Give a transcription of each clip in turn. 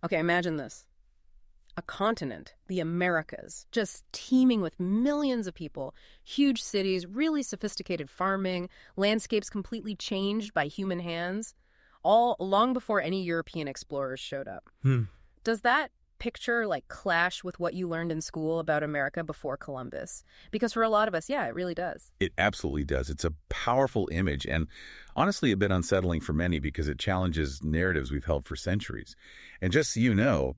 Okay, imagine this. A continent, the Americas, just teeming with millions of people, huge cities, really sophisticated farming, landscapes completely changed by human hands, all long before any European explorers showed up. Does that picture clash with what you learned in school about America before Columbus? Because for a lot of us, yeah, it really does. It absolutely does. It's a powerful image and honestly a bit unsettling for many because it challenges narratives we've held for centuries. And just so you know,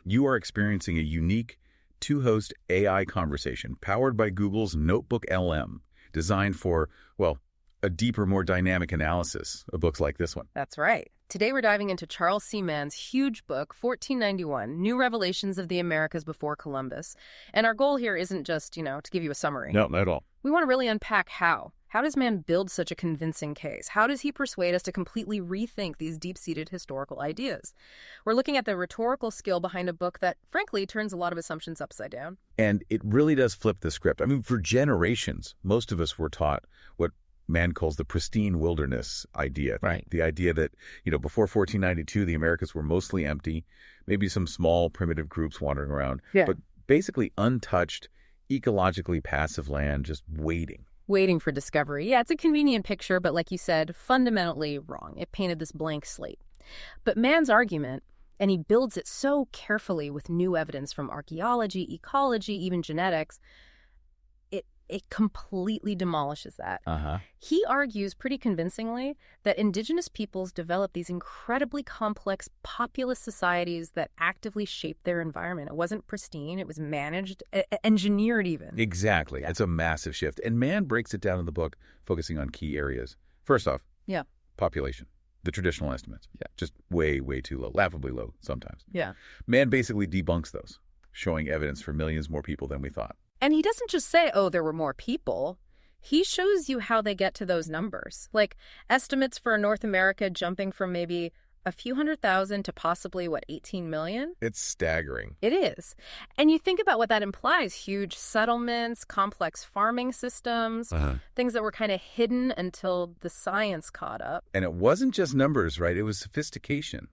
you are experiencing a unique two-host AI conversation powered by Google's NotebookLM, designed for, well, a deeper, more dynamic analysis of books like this one. That's right. Today we're diving into Charles C. Mann's huge book, 1491, New Revelations of the Americas Before Columbus. And our goal here isn't just, to give you a summary. No, not at all. We want to really unpack how. How does Mann build such a convincing case? How does he persuade us to completely rethink these deep-seated historical ideas? We're looking at the rhetorical skill behind a book that, frankly, turns a lot of assumptions upside down. And it really does flip the script. I mean, for generations, most of us were taught what Mann calls the pristine wilderness idea. Right. The idea that, before 1492, the Americas were mostly empty, maybe some small primitive groups wandering around, but basically untouched, ecologically passive land just waiting. Waiting for discovery. Yeah, it's a convenient picture, but like you said, fundamentally wrong. It painted this blank slate. But Mann's argument, and he builds it so carefully with new evidence from archaeology, ecology, even genetics, it completely demolishes that. He argues pretty convincingly that indigenous peoples developed these incredibly complex populous societies that actively shaped their environment. It wasn't pristine, it was managed, engineered even. Exactly. Yeah. It's a massive shift. And Mann breaks it down in the book, focusing on key areas. First off, population. The traditional estimates. Just way, way too low, laughably low sometimes. Mann basically debunks those, showing evidence for millions more people than we thought. And he doesn't just say, oh, there were more people. He shows you how they get to those numbers. Like estimates for North America jumping from maybe a few 100,000 to possibly, 18 million? It's staggering. It is. And you think about what that implies. Huge settlements, complex farming systems, things that were kind of hidden until the science caught up. And it wasn't just numbers, right? It was sophistication.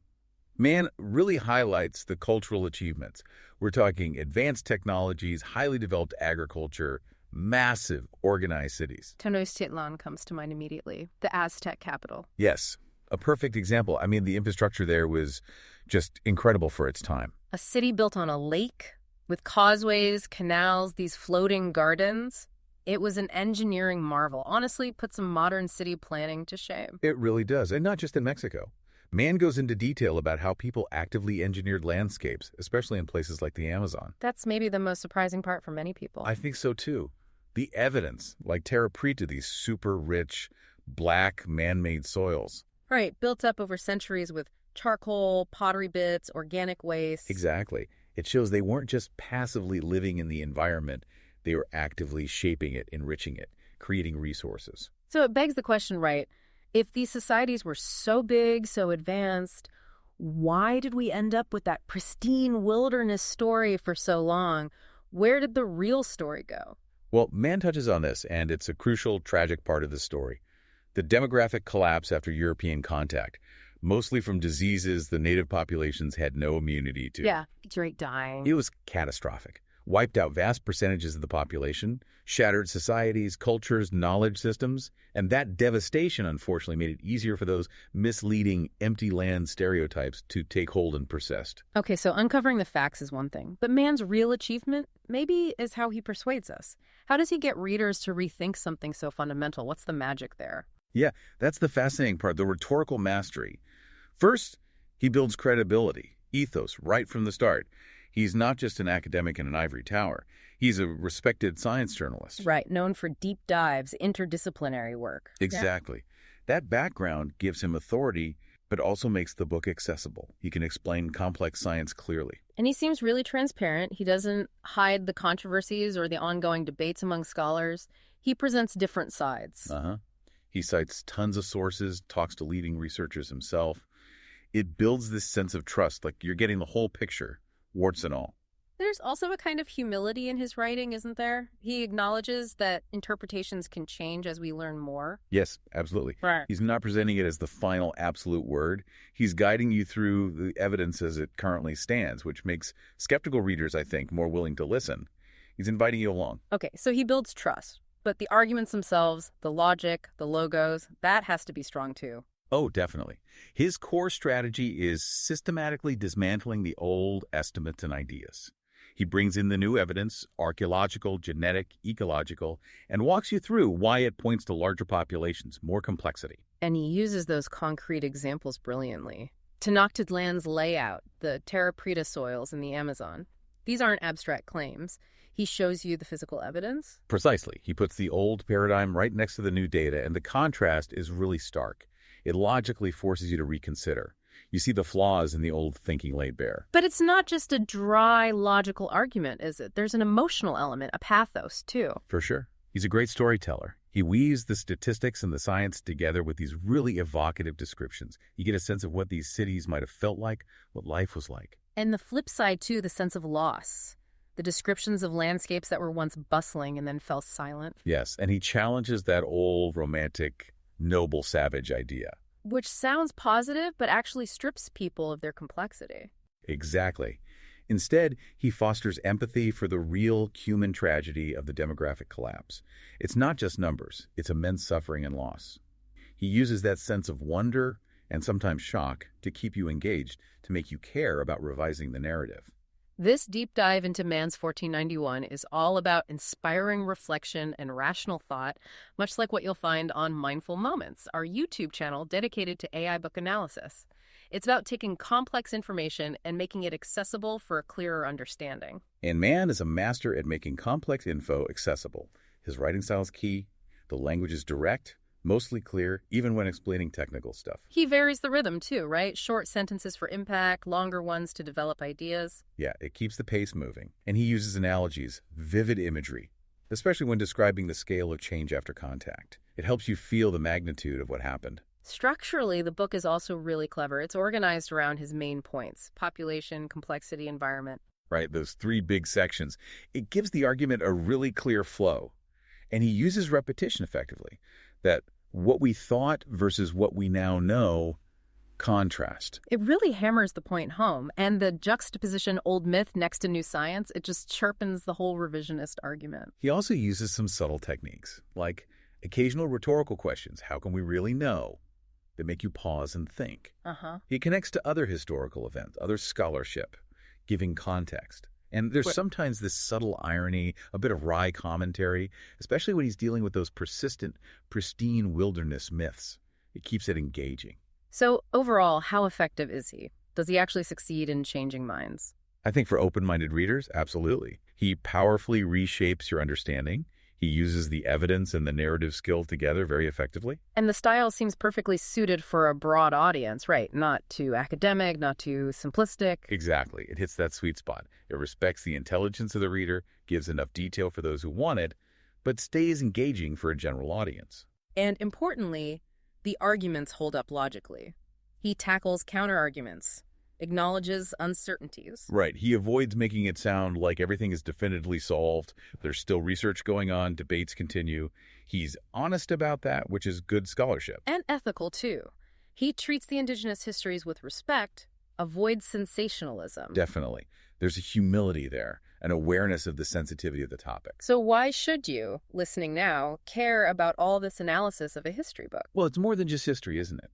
Mann really highlights the cultural achievements. We're talking advanced technologies, highly developed agriculture, massive organized cities. Tenochtitlan comes to mind immediately, the Aztec capital. Yes, a perfect example. I mean, the infrastructure there was just incredible for its time. A city built on a lake with causeways, canals, these floating gardens. It was an engineering marvel. Honestly, put some modern city planning to shame. It really does, and not just in Mexico. Mann goes into detail about how people actively engineered landscapes, especially in places like the Amazon. That's maybe the most surprising part for many people. I think so, too. The evidence, like terra preta, these super rich, black, man-made soils. Right, built up over centuries with charcoal, pottery bits, organic waste. Exactly. It shows they weren't just passively living in the environment. They were actively shaping it, enriching it, creating resources. So it begs the question, right? If these societies were so big, so advanced, why did we end up with that pristine wilderness story for so long? Where did the real story go? Well, Mann touches on this, and it's a crucial, tragic part of the story. The demographic collapse after European contact, mostly from diseases the native populations had no immunity to. Yeah, straight dying. It was catastrophic. Wiped out vast percentages of the population, shattered societies, cultures, knowledge systems, and that devastation, unfortunately, made it easier for those misleading empty land stereotypes to take hold and persist. Okay, so uncovering the facts is one thing, but Mann's real achievement maybe is how he persuades us. How does he get readers to rethink something so fundamental? What's the magic there? Yeah, that's the fascinating part, the rhetorical mastery. First, he builds credibility, ethos, right from the start. He's not just an academic in an ivory tower. He's a respected science journalist. Right, known for deep dives, interdisciplinary work. Exactly. That background gives him authority, but also makes the book accessible. He can explain complex science clearly. And he seems really transparent. He doesn't hide the controversies or the ongoing debates among scholars. He presents different sides. He cites tons of sources, talks to leading researchers himself. It builds this sense of trust, like you're getting the whole picture, warts and all. There's also a kind of humility in his writing, isn't there? He acknowledges that interpretations can change as we learn more. Yes, absolutely. Right. He's not presenting it as the final absolute word. He's guiding you through the evidence as it currently stands, which makes skeptical readers, I think, more willing to listen. He's inviting you along. Okay, so he builds trust. But the arguments themselves, the logic, the logos, that has to be strong too. Oh, definitely. His core strategy is systematically dismantling the old estimates and ideas. He brings in the new evidence, archaeological, genetic, ecological, and walks you through why it points to larger populations, more complexity. And he uses those concrete examples brilliantly. Tenochtitlan's layout, the terra preta soils in the Amazon. These aren't abstract claims. He shows you the physical evidence. Precisely. He puts the old paradigm right next to the new data, and the contrast is really stark. It logically forces you to reconsider. You see the flaws in the old thinking laid bare. But it's not just a dry, logical argument, is it? There's an emotional element, a pathos, too. For sure. He's a great storyteller. He weaves the statistics and the science together with these really evocative descriptions. You get a sense of what these cities might have felt like, what life was like. And the flip side, too, the sense of loss. The descriptions of landscapes that were once bustling and then fell silent. Yes, and he challenges that old, romantic, noble, savage idea. Which sounds positive, but actually strips people of their complexity. Exactly. Instead, he fosters empathy for the real human tragedy of the demographic collapse. It's not just numbers, it's immense suffering and loss. He uses that sense of wonder and sometimes shock to keep you engaged, to make you care about revising the narrative. This deep dive into Mann's 1491 is all about inspiring reflection and rational thought, much like what you'll find on Mindful Moments, our YouTube channel dedicated to AI book analysis. It's about taking complex information and making it accessible for a clearer understanding. And Mann is a master at making complex info accessible. His writing style is key. The language is direct, mostly clear, even when explaining technical stuff. He varies the rhythm too, right? Short sentences for impact, longer ones to develop ideas. Yeah, it keeps the pace moving. And he uses analogies, vivid imagery, especially when describing the scale of change after contact. It helps you feel the magnitude of what happened. Structurally, the book is also really clever. It's organized around his main points: population, complexity, environment. Right, those three big sections. It gives the argument a really clear flow. And he uses repetition effectively. That what we thought versus what we now know contrast. It really hammers the point home. And the juxtaposition old myth next to new science, it just sharpens the whole revisionist argument. He also uses some subtle techniques, like occasional rhetorical questions. How can we really know? That make you pause and think. He connects to other historical events, other scholarship, giving context. And there's sometimes this subtle irony, a bit of wry commentary, especially when he's dealing with those persistent, pristine wilderness myths. It keeps it engaging. So overall, how effective is he? Does he actually succeed in changing minds? I think for open-minded readers, absolutely. He powerfully reshapes your understanding. He uses the evidence and the narrative skill together very effectively. And the style seems perfectly suited for a broad audience, right? Not too academic, not too simplistic. Exactly. It hits that sweet spot. It respects the intelligence of the reader, gives enough detail for those who want it, but stays engaging for a general audience. And importantly, the arguments hold up logically. He tackles counter-arguments, acknowledges uncertainties. Right. He avoids making it sound like everything is definitively solved. There's still research going on. Debates continue. He's honest about that, which is good scholarship. And ethical, too. He treats the indigenous histories with respect, avoids sensationalism. Definitely. There's a humility there, an awareness of the sensitivity of the topic. So why should you, listening now, care about all this analysis of a history book? Well, it's more than just history, isn't it?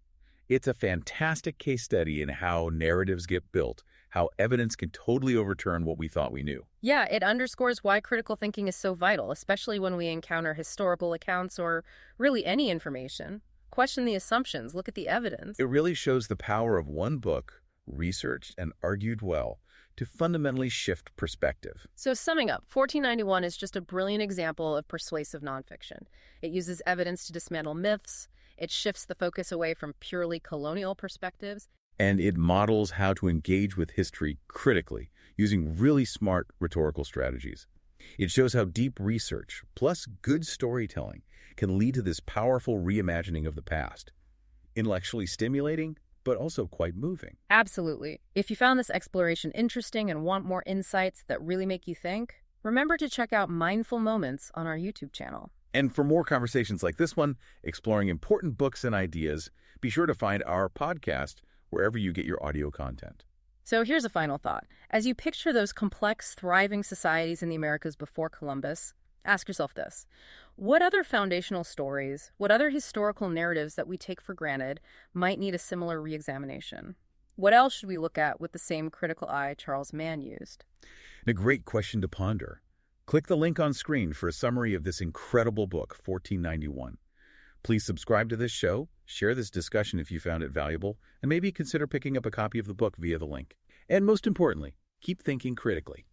It's a fantastic case study in how narratives get built, how evidence can totally overturn what we thought we knew. Yeah, it underscores why critical thinking is so vital, especially when we encounter historical accounts or really any information. Question the assumptions, look at the evidence. It really shows the power of one book, researched and argued well, to fundamentally shift perspective. So summing up, 1491 is just a brilliant example of persuasive nonfiction. It uses evidence to dismantle myths. It shifts the focus away from purely colonial perspectives. And it models how to engage with history critically, using really smart rhetorical strategies. It shows how deep research, plus good storytelling, can lead to this powerful reimagining of the past. Intellectually stimulating, but also quite moving. Absolutely. If you found this exploration interesting and want more insights that really make you think, remember to check out Mindful Moments on our YouTube channel. And for more conversations like this one, exploring important books and ideas, be sure to find our podcast wherever you get your audio content. So here's a final thought. As you picture those complex, thriving societies in the Americas before Columbus, ask yourself this. What other foundational stories, what other historical narratives that we take for granted might need a similar reexamination? What else should we look at with the same critical eye Charles Mann used? And a great question to ponder. Click the link on screen for a summary of this incredible book, 1491. Please subscribe to this show, share this discussion if you found it valuable, and maybe consider picking up a copy of the book via the link. And most importantly, keep thinking critically.